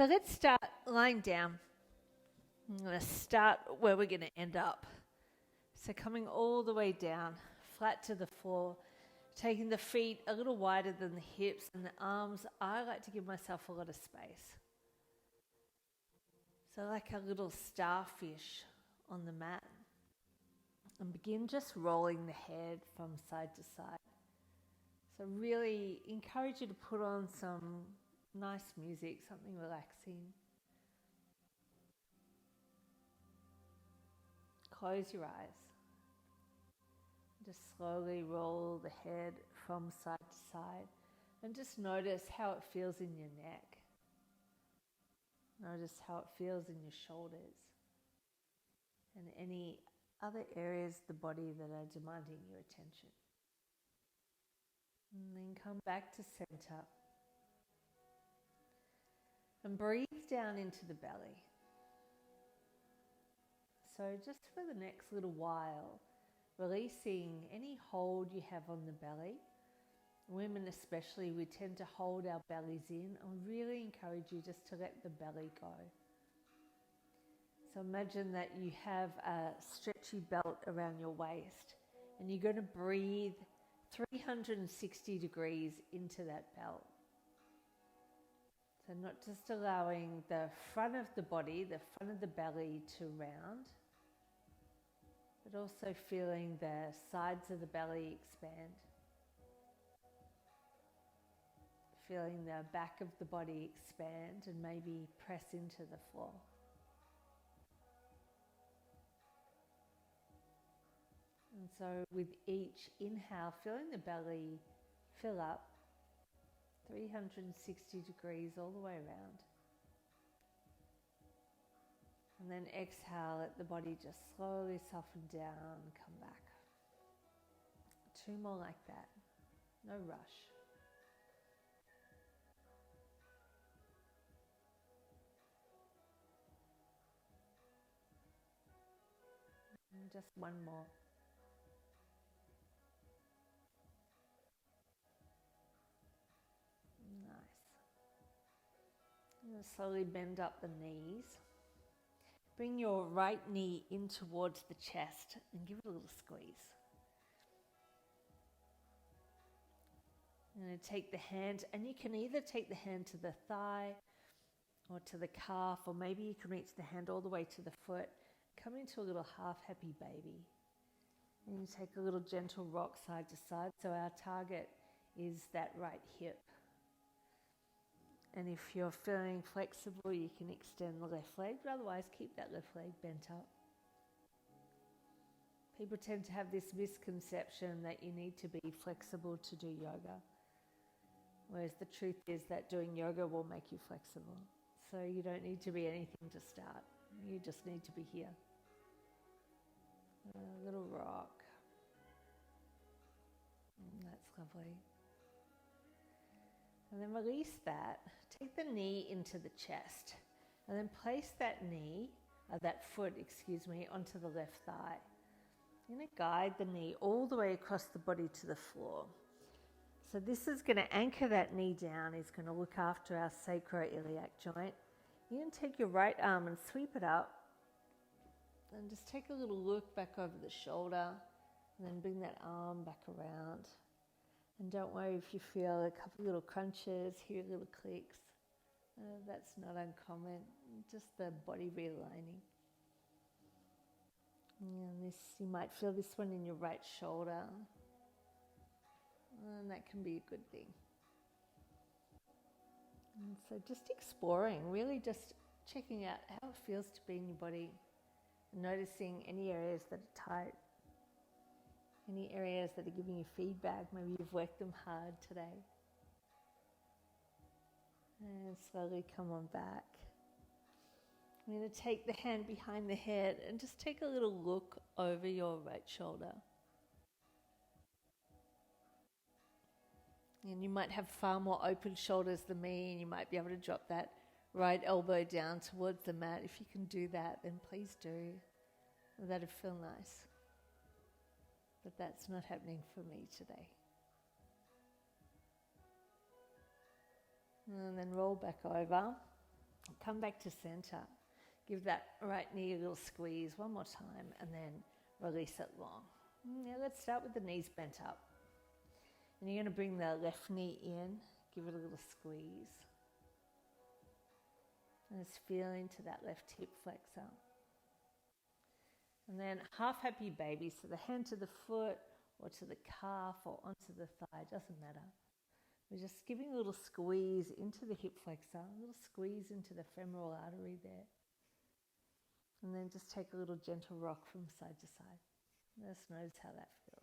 So let's start lying down. I'm going to start where we're going to end up. So coming all the way down, flat to the floor, taking the feet a little wider than the hips and the arms. I like to give myself a lot of space. So like a little starfish on the mat. And begin just rolling the head from side to side. So really encourage you to put on some nice music, something relaxing. Close your eyes. Just slowly roll the head from side to side and just notice how it feels in your neck. Notice how it feels in your shoulders and any other areas of the body that are demanding your attention. And then come back to center and breathe down into the belly. So just for the next little while, releasing any hold you have on the belly. Women especially, we tend to hold our bellies in. I really encourage you just to let the belly go. So imagine that you have a stretchy belt around your waist and you're going to breathe 360 degrees into that belt. So not just allowing the front of the body, the front of the belly to round, but also feeling the sides of the belly expand. Feeling the back of the body expand and maybe press into the floor. And so with each inhale, feeling the belly fill up 360 degrees all the way around. And then exhale, let the body just slowly soften down and come back. 2 more like that, no rush. And just 1 more. Nice. And slowly bend up the knees. Bring your right knee in towards the chest and give it a little squeeze. I'm going to take the hand, and you can either take the hand to the thigh or to the calf, or maybe you can reach the hand all the way to the foot. Come into a little half happy baby. And you take a little gentle rock side to side. So our target is that right hip. And if you're feeling flexible, you can extend the left leg, but otherwise keep that left leg bent up. People tend to have this misconception that you need to be flexible to do yoga, whereas the truth is that doing yoga will make you flexible. So you don't need to be anything to start. You just need to be here. A little rock. That's lovely. And then release that. Take the knee into the chest. And then place that foot, onto the left thigh. You're going to guide the knee all the way across the body to the floor. So this is going to anchor that knee down. It's going to look after our sacroiliac joint. You're going to take your right arm and sweep it up. And just take a little look back over the shoulder. And then bring that arm back around. And don't worry if you feel a couple little crunches, hear little clicks. That's not uncommon, just the body realigning. And you might feel this one in your right shoulder. And that can be a good thing. And so just exploring, really just checking out how it feels to be in your body. Noticing any areas that are tight. Any areas that are giving you feedback, maybe you've worked them hard today. And slowly come on back. I'm going to take the hand behind the head and just take a little look over your right shoulder. And you might have far more open shoulders than me, and you might be able to drop that right elbow down towards the mat. If you can do that, then please do. That'd feel nice. But that's not happening for me today. And then roll back over. Come back to center. Give that right knee a little squeeze one more time and then release it long. Now let's start with the knees bent up. And you're going to bring the left knee in, give it a little squeeze. And it's feeling to that left hip flexor. And then half happy baby, so the hand to the foot or to the calf or onto the thigh, doesn't matter. We're just giving a little squeeze into the hip flexor, a little squeeze into the femoral artery there. And then just take a little gentle rock from side to side. Just notice how that feels.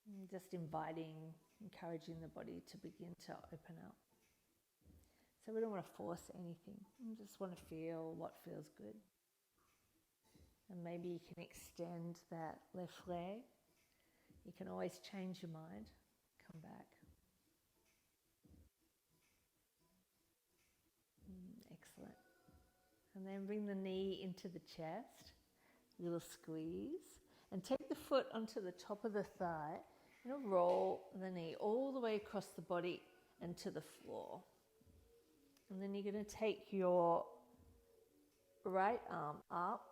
And just encouraging the body to begin to open up. So we don't want to force anything. We just want to feel what feels good. And maybe you can extend that left leg. You can always change your mind. Come back. Excellent. And then bring the knee into the chest. Little squeeze. And take the foot onto the top of the thigh. And roll the knee all the way across the body and to the floor. And then you're going to take your right arm up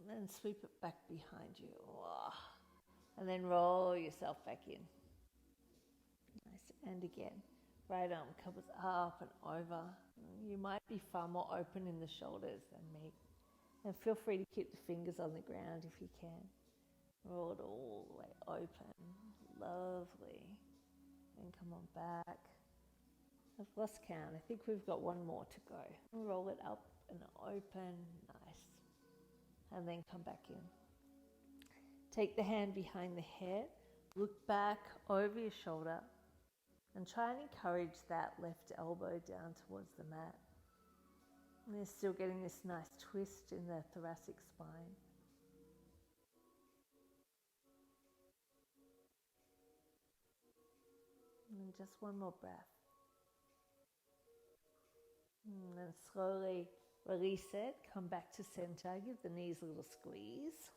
and sweep it back behind you. And then roll yourself back in. Nice. And again, right arm covers up and over. You might be far more open in the shoulders than me. And feel free to keep the fingers on the ground if you can. Roll it all the way open. Lovely. And come on back. I've lost count. I think we've got one more to go. Roll it up and open. Nice. And then come back in. Take the hand behind the head. Look back over your shoulder. And try and encourage that left elbow down towards the mat. And you're still getting this nice twist in the thoracic spine. And just one more breath. And then slowly release it, come back to center, give the knees a little squeeze.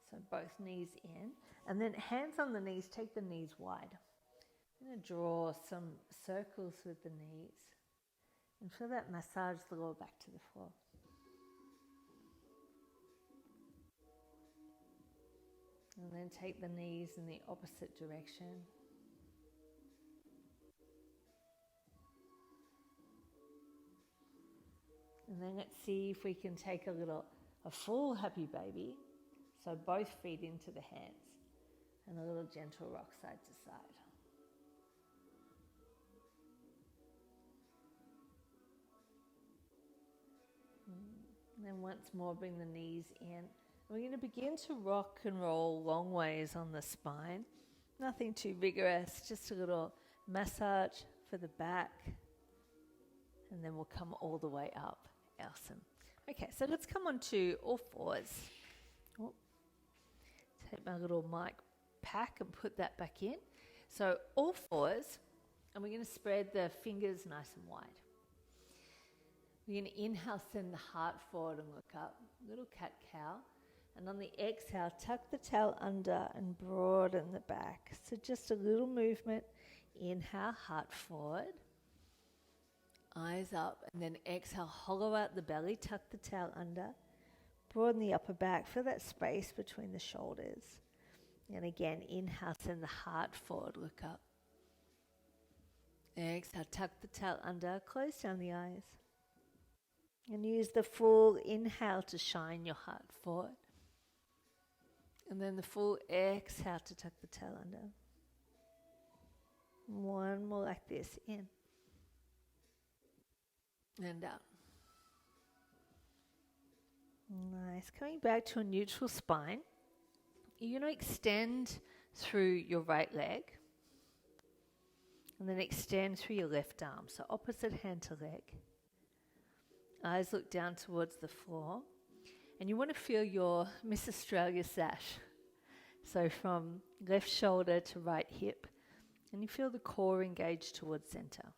So both knees in. And then hands on the knees, take the knees wide. I'm going to draw some circles with the knees. And feel that massage the lower back to the floor. And then take the knees in the opposite direction. And then let's see if we can take a full happy baby. So both feet into the hands. And a little gentle rock side to side. And then once more, bring the knees in. We're going to begin to rock and roll long ways on the spine. Nothing too vigorous, just a little massage for the back. And then we'll come all the way up. Awesome. Okay, so let's come on to all fours. Take my little mic pack and put that back in. So all fours, and we're going to spread the fingers nice and wide. We're going to inhale, send the heart forward and look up. Little cat-cow. And on the exhale, tuck the tail under and broaden the back. So just a little movement. Inhale, heart forward. Eyes up. And then exhale, hollow out the belly, tuck the tail under. Broaden the upper back. Feel that space between the shoulders. And again, inhale, send the heart forward, look up. Exhale, tuck the tail under, close down the eyes. And use the full inhale to shine your heart forward. And then the full exhale to tuck the tail under. One more like this, in. And out. Nice. Coming back to a neutral spine. You're going to extend through your right leg. And then extend through your left arm. So opposite hand to leg. Eyes look down towards the floor. And you want to feel your Miss Australia sash. So from left shoulder to right hip. And you feel the core engaged towards center.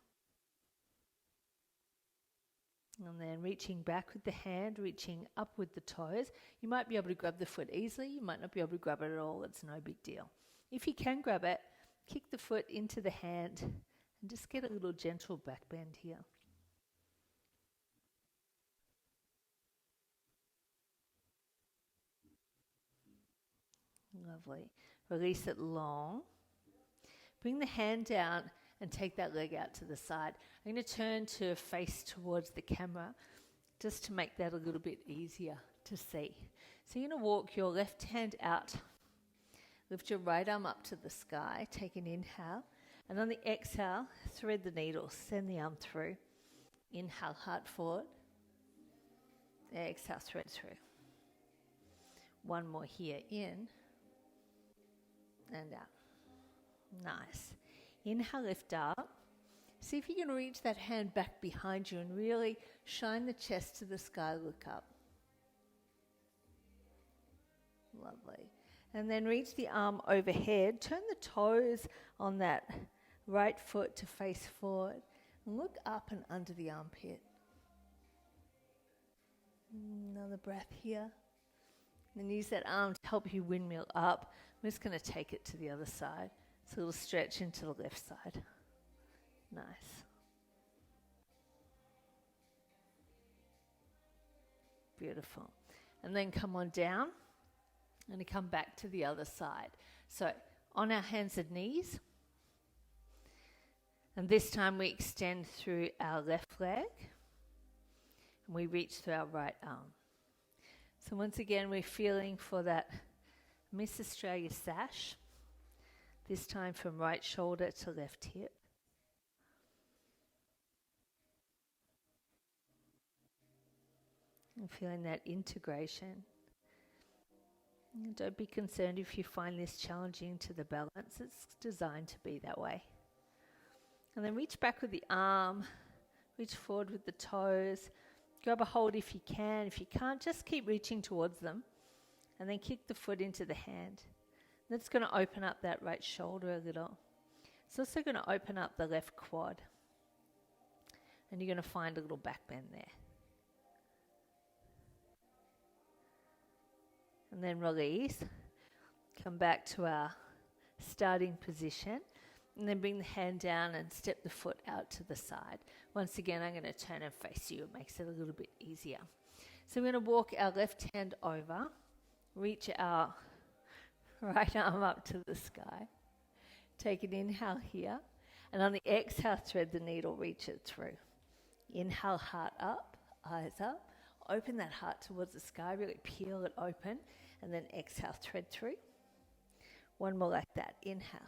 And then reaching back with the hand, reaching up with the toes. You might be able to grab the foot easily. You might not be able to grab it at all. It's no big deal. If you can grab it, kick the foot into the hand And just get a little gentle back bend here. Lovely. Release it long. Bring the hand down and take that leg out to the side. I'm going to turn to face towards the camera just to make that a little bit easier to see. So you're going to walk your left hand out. Lift your right arm up to the sky. Take an inhale. And on the exhale, thread the needle. Send the arm through. Inhale, heart forward. Exhale, thread through. One more here. In and out. Nice. Inhale, lift up. See if you can reach that hand back behind you and really shine the chest to the sky, look up. Lovely. And then reach the arm overhead. Turn the toes on that right foot to face forward. And look up and under the armpit. Another breath here. And use that arm to help you windmill up. I'm just going to take it to the other side. So it'll stretch into the left side. Nice. Beautiful. And then come on down and come back to the other side. So on our hands and knees. And this time we extend through our left leg. And we reach through our right arm. So once again, we're feeling for that Miss Australia sash. This time from right shoulder to left hip. And feeling that integration. And don't be concerned if you find this challenging to the balance. It's designed to be that way. And then reach back with the arm. Reach forward with the toes. Grab a hold if you can. If you can't, just keep reaching towards them. And then kick the foot into the hand. That's going to open up that right shoulder a little. It's also going to open up the left quad. And you're going to find a little back bend there. And then release. Come back to our starting position. And then bring the hand down and step the foot out to the side. Once again, I'm going to turn and face you. It makes it a little bit easier. So we're going to walk our left hand over. Reach our right arm up to the sky. Take an inhale here. And on the exhale, thread the needle, reach it through. Inhale, heart up, eyes up. Open that heart towards the sky, really peel it open. And then exhale, thread through. One more like that. Inhale.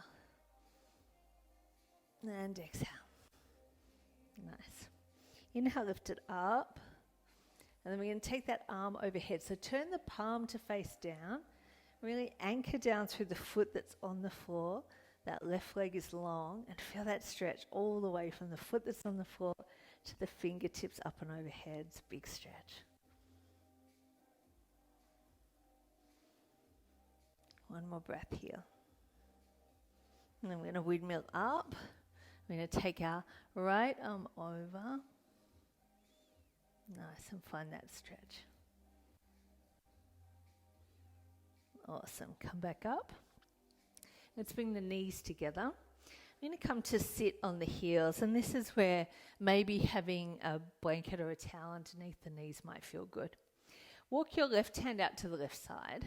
And exhale. Nice. Inhale, lift it up. And then we're going to take that arm overhead. So turn the palm to face down. Really anchor down through the foot that's on the floor. That left leg is long. And feel that stretch all the way from the foot that's on the floor to the fingertips up and overhead. It's a big stretch. One more breath here. And then we're going to windmill up. We're going to take our right arm over. Nice, and find that stretch. Awesome. Come back up. Let's bring the knees together. I'm going to come to sit on the heels, and this is where maybe having a blanket or a towel underneath the knees might feel good. Walk your left hand out to the left side.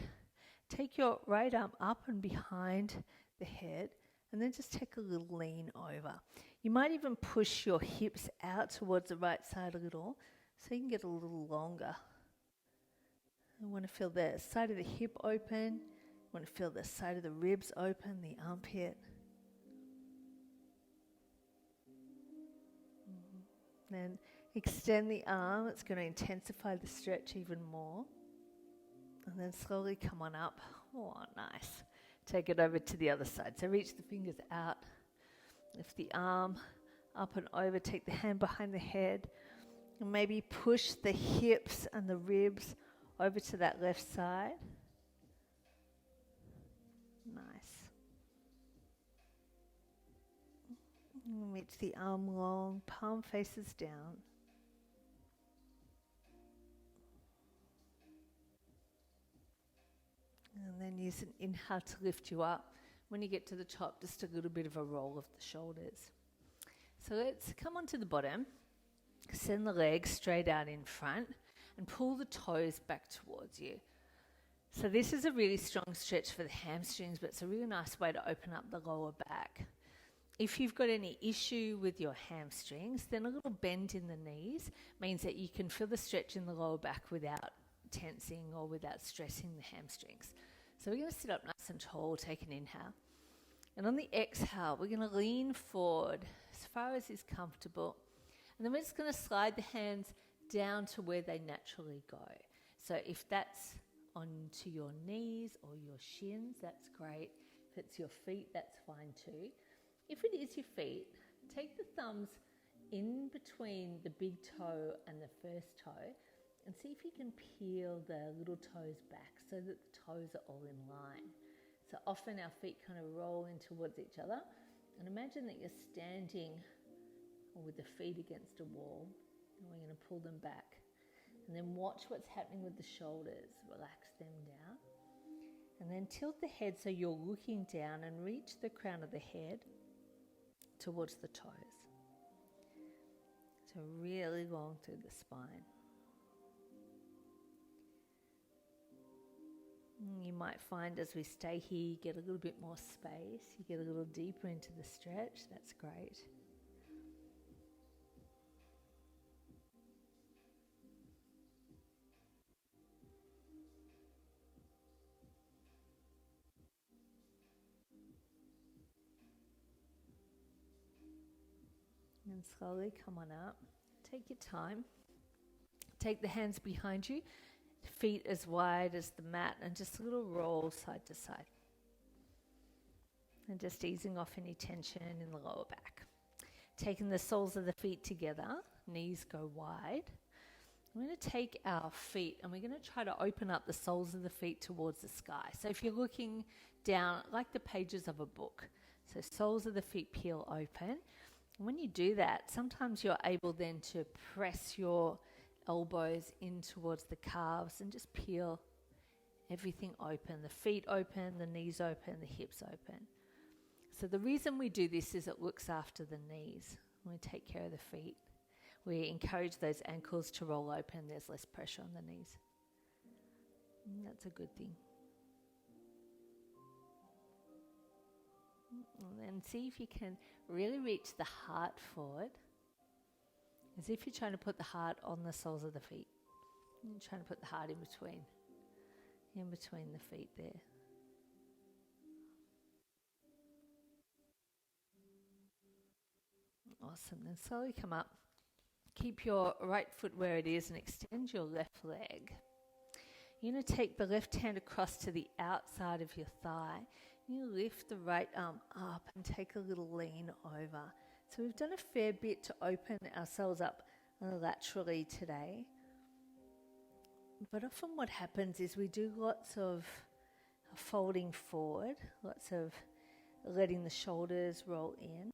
Take your right arm up and behind the head, and then just take a little lean over. You might even push your hips out towards the right side a little, so you can get a little longer. I want to feel the side of the hip open. I want to feel the side of the ribs open, the armpit. Then extend the arm. It's going to intensify the stretch even more. And then slowly come on up. Oh, nice. Take it over to the other side. So reach the fingers out. Lift the arm up and over. Take the hand behind the head. And maybe push the hips and the ribs over to that left side. Nice. And reach the arm long. Palm faces down. And then use an inhale to lift you up. When you get to the top, just a little bit of a roll of the shoulders. So let's come onto the bottom, send the legs straight out in front and pull the toes back towards you. So this is a really strong stretch for the hamstrings, but it's a really nice way to open up the lower back. If you've got any issue with your hamstrings, then a little bend in the knees means that you can feel the stretch in the lower back without tensing or without stressing the hamstrings. So we're going to sit up nice and tall, take an inhale. And on the exhale, we're going to lean forward as far as is comfortable. And then we're just going to slide the hands down to where they naturally go. So if that's onto your knees or your shins, that's great. If it's your feet, that's fine too. If it is your feet, take the thumbs in between the big toe and the first toe and see if you can peel the little toes back so that the toes are all in line. So often our feet kind of roll in towards each other, and imagine that you're standing with the feet against a wall, and we're going to pull them back. And then watch what's happening with the shoulders. Relax them down. And then tilt the head so you're looking down and reach the crown of the head towards the toes. So really long through the spine. You might find as we stay here, you get a little bit more space. You get a little deeper into the stretch. That's great. And slowly come on up. Take your time. Take the hands behind you, feet as wide as the mat, and just a little roll side to side. And just easing off any tension in the lower back. Taking the soles of the feet together, knees go wide. We're going to take our feet and we're going to try to open up the soles of the feet towards the sky. So if you're looking down like the pages of a book, so soles of the feet peel open. And when you do that, sometimes you're able then to press your elbows in towards the calves and just peel everything open. The feet open, the knees open, the hips open. So the reason we do this is it looks after the knees. We take care of the feet. We encourage those ankles to roll open. There's less pressure on the knees. And that's a good thing. And then see if you can really reach the heart forward, as if you're trying to put the heart on the soles of the feet. You're trying to put the heart in between the feet there. Awesome. Then slowly come up. Keep your right foot where it is and extend your left leg. You're going to take the left hand across to the outside of your thigh. You lift the right arm up and take a little lean over. So we've done a fair bit to open ourselves up laterally today. But often what happens is we do lots of folding forward, lots of letting the shoulders roll in.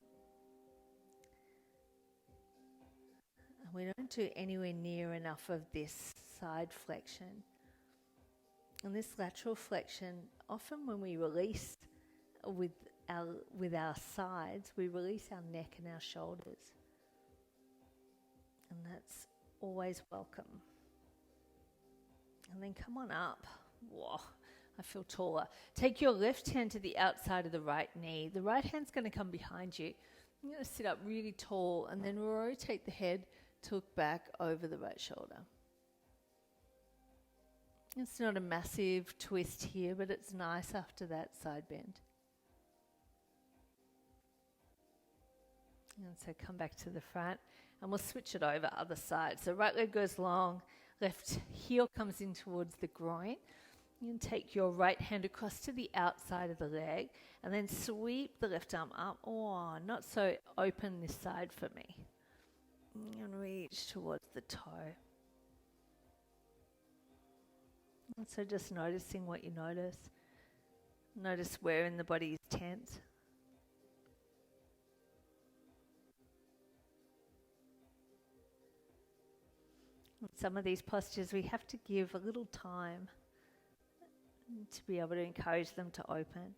And we don't do anywhere near enough of this side flexion. And this lateral flexion, often when we release with our sides, we release our neck and our shoulders. And that's always welcome. And then come on up. Whoa, I feel taller. Take your left hand to the outside of the right knee. The right hand's going to come behind you. You're going to sit up really tall and then rotate the head, tilt back over the right shoulder. It's not a massive twist here, but it's nice after that side bend. And so come back to the front and we'll switch it over other side. So right leg goes long, left heel comes in towards the groin. You can take your right hand across to the outside of the leg and then sweep the left arm up. Oh, not so open this side for me. And reach towards the toe. And so just noticing what you notice. Notice where in the body is tense. In some of these postures we have to give a little time to be able to encourage them to open.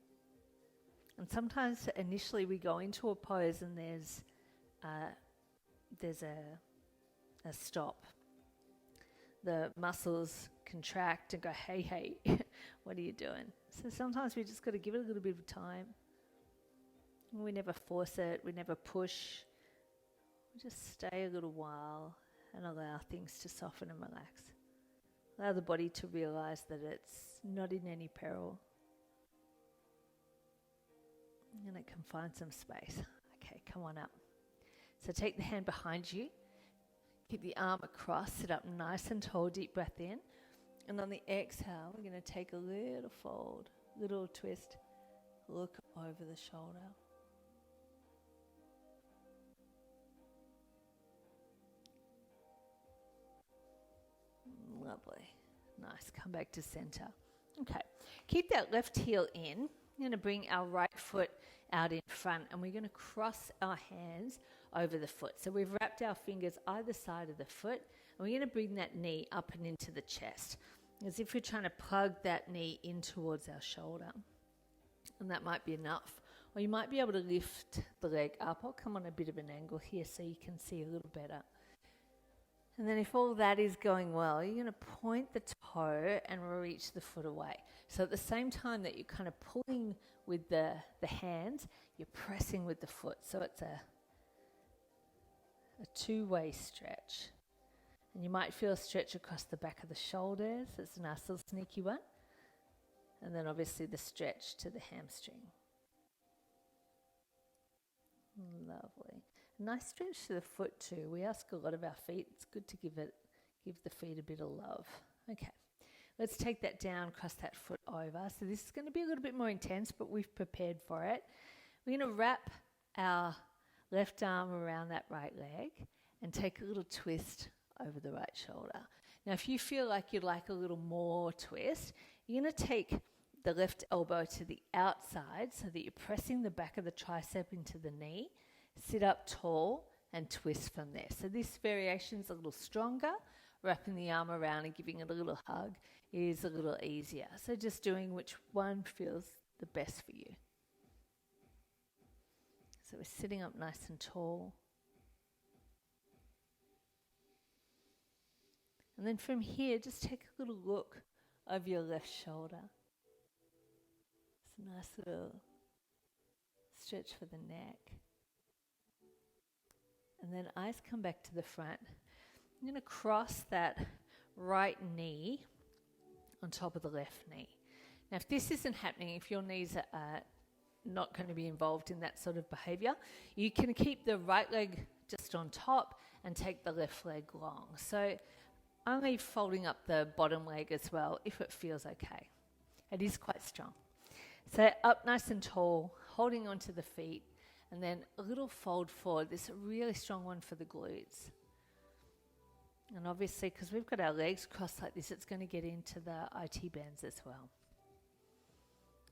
And sometimes initially we go into a pose and there's there's a stop. The muscles contract and go, hey, what are you doing? So sometimes we just got to give it a little bit of time. We never force it, we never push. We just stay a little while and allow things to soften and relax. Allow the body to realize that it's not in any peril. And it can find some space. Okay, come on up. So take the hand behind you. Keep the arm across. Sit up nice and tall. Deep breath in. And on the exhale, we're going to take a little fold, little twist. Look over the shoulder. Lovely. Nice. Come back to center. Okay. Keep that left heel in. We're going to bring our right foot out in front and we're going to cross our hands over the foot. So we've wrapped our fingers either side of the foot and we're going to bring that knee up and into the chest as if we're trying to plug that knee in towards our shoulder. And that might be enough. Or you might be able to lift the leg up. I'll come on a bit of an angle here so you can see a little better. And then if all that is going well, you're going to point the toe and reach the foot away. So at the same time that you're kind of pulling with the hands, you're pressing with the foot. So it's a two-way stretch. And you might feel a stretch across the back of the shoulders. It's a nice little sneaky one. And then obviously the stretch to the hamstring. Lovely. Nice stretch to the foot too. We ask a lot of our feet. It's good to give the feet a bit of love. Okay. Let's take that down, cross that foot over. So this is going to be a little bit more intense, but we've prepared for it. We're going to wrap our left arm around that right leg and take a little twist over the right shoulder. Now, if you feel like you'd like a little more twist, you're going to take the left elbow to the outside so that you're pressing the back of the tricep into the knee. Sit up tall and twist from there. So this variation is a little stronger. Wrapping the arm around and giving it a little hug is a little easier. So just doing which one feels the best for you. So we're sitting up nice and tall. And then from here, just take a little look over your left shoulder. It's a nice little stretch for the neck. And then eyes come back to the front. I'm going to cross that right knee on top of the left knee. Now, if this isn't happening, if your knees are not going to be involved in that sort of behavior, you can keep the right leg just on top and take the left leg long. So only folding up the bottom leg as well if it feels okay. It is quite strong. So up nice and tall, holding onto the feet, and then a little fold forward. This is a really strong one for the glutes. And obviously, because we've got our legs crossed like this, it's going to get into the IT bands as well.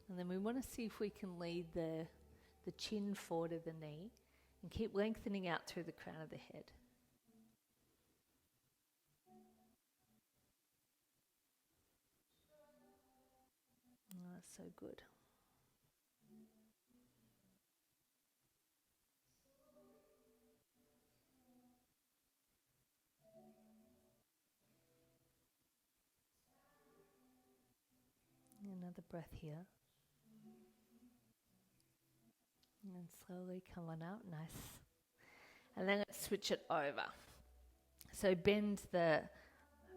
And then we want to see if we can lead the chin forward of the knee and keep lengthening out through the crown of the head. Oh, that's so good. Another breath here. And slowly come on out, nice. And then let's switch it over. So bend the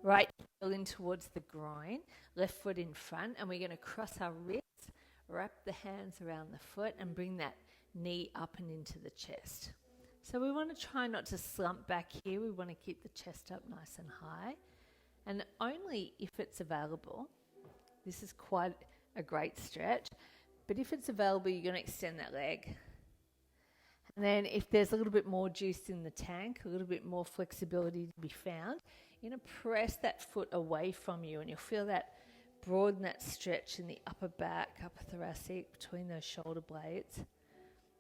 right heel in towards the groin, left foot in front, and we're going to cross our wrists, wrap the hands around the foot, and bring that knee up and into the chest. So we want to try not to slump back here. We want to keep the chest up nice and high. And only if it's available. This is quite a great stretch, but if it's available, you're going to extend that leg. And then if there's a little bit more juice in the tank, a little bit more flexibility to be found, you're going to press that foot away from you and you'll feel that broaden, that stretch in the upper back, upper thoracic, between those shoulder blades.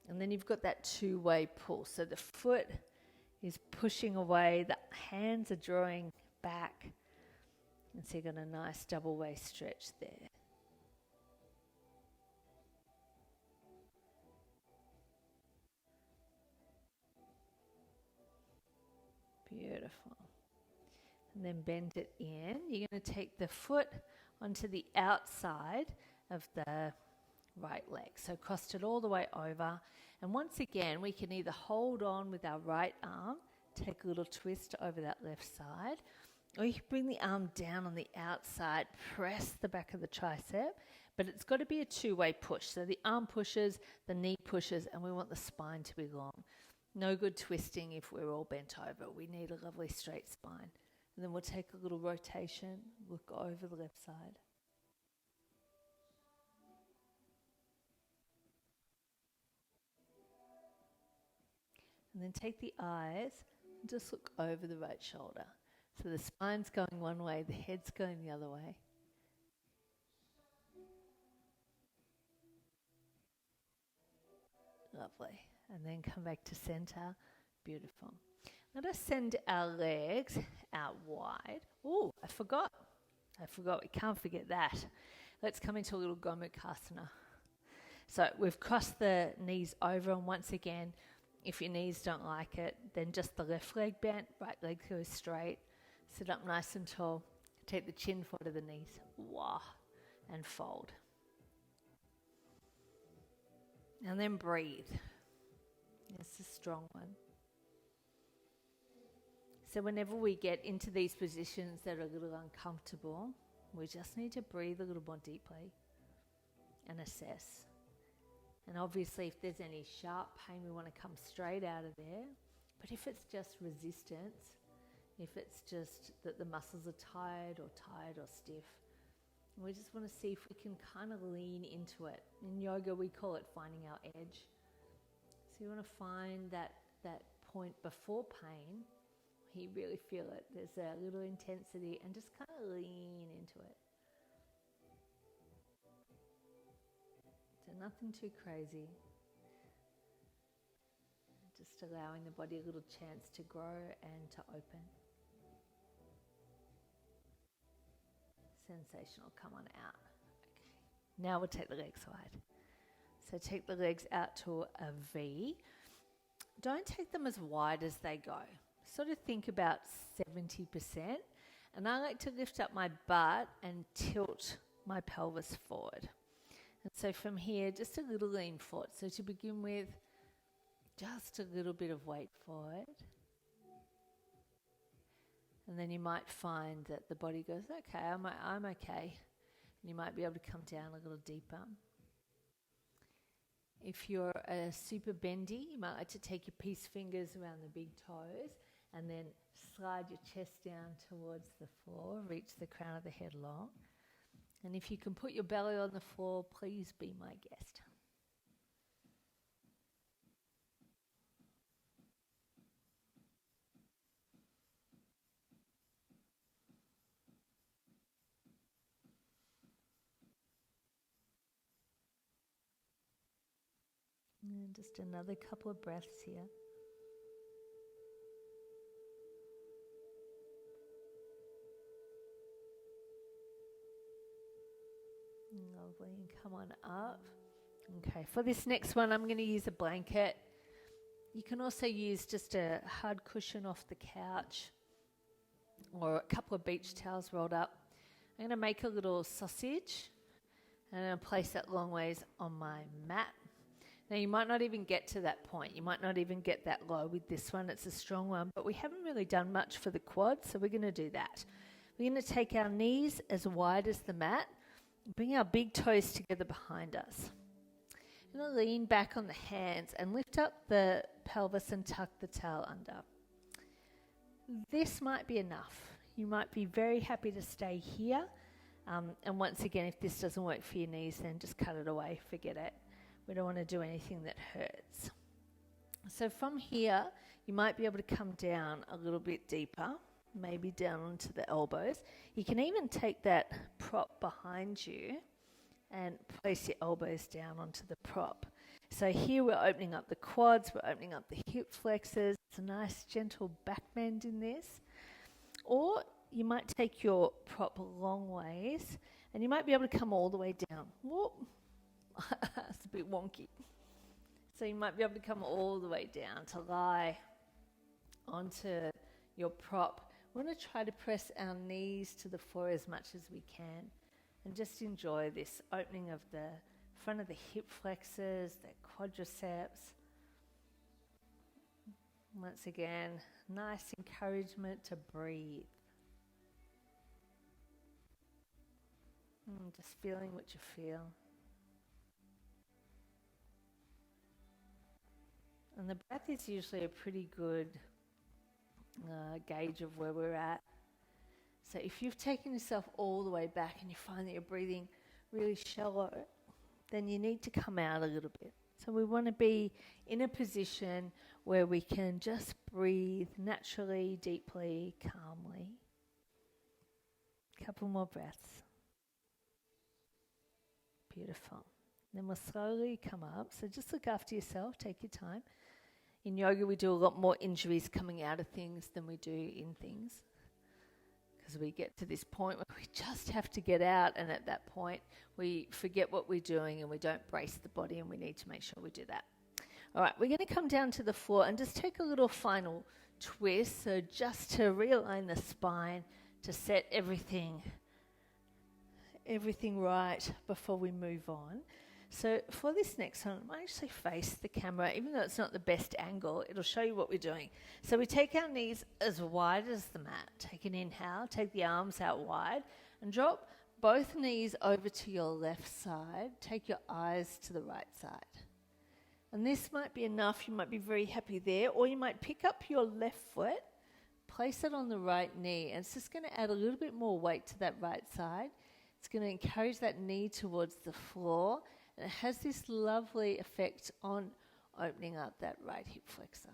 And then you've got that two-way pull. So the foot is pushing away, the hands are drawing back. And so you've got a nice double waist stretch there. Beautiful. And then bend it in. You're going to take the foot onto the outside of the right leg. So crossed it all the way over. And once again, we can either hold on with our right arm, take a little twist over that left side, or you can bring the arm down on the outside, press the back of the tricep, but it's got to be a two-way push. So the arm pushes, the knee pushes, and we want the spine to be long. No good twisting if we're all bent over. We need a lovely straight spine. And then we'll take a little rotation, look over the left side. And then take the eyes and just look over the right shoulder. So the spine's going one way, the head's going the other way. Lovely. And then come back to center. Beautiful. Let us send our legs out wide. Oh, I forgot. We can't forget that. Let's come into a little Gomukhasana. So we've crossed the knees over, and once again, if your knees don't like it, then just the left leg bent, right leg goes straight. Sit up nice and tall. Take the chin forward to the knees. Wah. And fold. And then breathe. It's a strong one. So whenever we get into these positions that are a little uncomfortable, we just need to breathe a little more deeply and assess. And obviously if there's any sharp pain, we want to come straight out of there. But if it's just resistance, if it's just that the muscles are tired or stiff, we just want to see if we can kind of lean into it. In yoga, we call it finding our edge. So you want to find that point before pain. You really feel it. There's a little intensity, and just kind of lean into it. So nothing too crazy. Just allowing the body a little chance to grow and to open. Sensational. Come on out. Okay. Now we'll take the legs wide. So take the legs out to a V. Don't take them as wide as they go. Sort of think about 70%. And I like to lift up my butt and tilt my pelvis forward. And so from here, just a little lean forward. So to begin with, just a little bit of weight forward. And then you might find that the body goes, okay, I'm okay. And you might be able to come down a little deeper. If you're a super bendy, you might like to take your peace fingers around the big toes and then slide your chest down towards the floor, reach the crown of the head long. And if you can put your belly on the floor, please be my guest. And just another couple of breaths here. Lovely, and come on up. Okay, for this next one, I'm going to use a blanket. You can also use just a hard cushion off the couch or a couple of beach towels rolled up. I'm going to make a little sausage and I'm going to place that long ways on my mat. Now, you might not even get to that point. You might not even get that low with this one. It's a strong one, but we haven't really done much for the quads, so we're going to do that. We're going to take our knees as wide as the mat, bring our big toes together behind us. I'm going to lean back on the hands and lift up the pelvis and tuck the tail under. This might be enough. You might be very happy to stay here. And once again, if this doesn't work for your knees, then just cut it away, forget it. We don't want to do anything that hurts. So from here, you might be able to come down a little bit deeper, maybe down onto the elbows. You can even take that prop behind you and place your elbows down onto the prop. So here we're opening up the quads, we're opening up the hip flexors. It's a nice gentle back bend in this. Or you might take your prop long ways and you might be able to come all the way down. Whoop. It's a bit wonky. So you might be able to come all the way down to lie onto your prop, we want to try to press our knees to the floor as much as we can and just enjoy this opening of the front of the hip flexors, the quadriceps. Once again, nice encouragement to breathe. Just feeling what you feel. And the breath is usually a pretty good gauge of where we're at. So if you've taken yourself all the way back and you find that you're breathing really shallow, then you need to come out a little bit. So we want to be in a position where we can just breathe naturally, deeply, calmly. A couple more breaths. Beautiful. Then we'll slowly come up. So just look after yourself, take your time. In yoga, we do a lot more injuries coming out of things than we do in things. Because we get to this point where we just have to get out, and at that point, we forget what we're doing and we don't brace the body, and we need to make sure we do that. All right, we're going to come down to the floor and just take a little final twist. So just to realign the spine, to set everything right before we move on. So for this next one, I might actually face the camera, even though it's not the best angle, it'll show you what we're doing. So we take our knees as wide as the mat. Take an inhale, take the arms out wide, and drop both knees over to your left side. Take your eyes to the right side. And this might be enough. You might be very happy there, or you might pick up your left foot, place it on the right knee, and it's just going to add a little bit more weight to that right side. It's going to encourage that knee towards the floor, and it has this lovely effect on opening up that right hip flexor.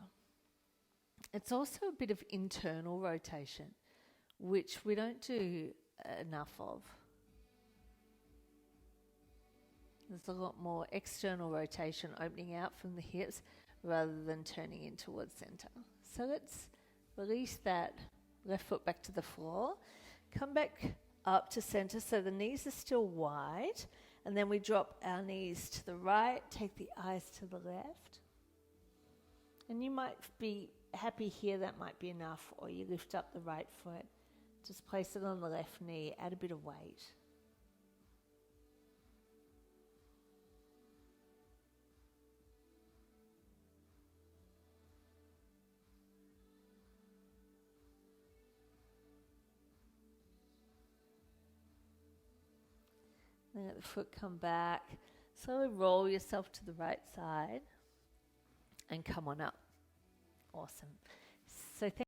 It's also a bit of internal rotation, which we don't do enough of. There's a lot more external rotation opening out from the hips rather than turning in towards center. So let's release that left foot back to the floor. Come back up to center so the knees are still wide, and then we drop our knees to the right, take the eyes to the left. And you might be happy here, that might be enough, or you lift up the right foot, just place it on the left knee, add a bit of weight. Then let the foot come back. Slowly roll yourself to the right side and come on up. Awesome. So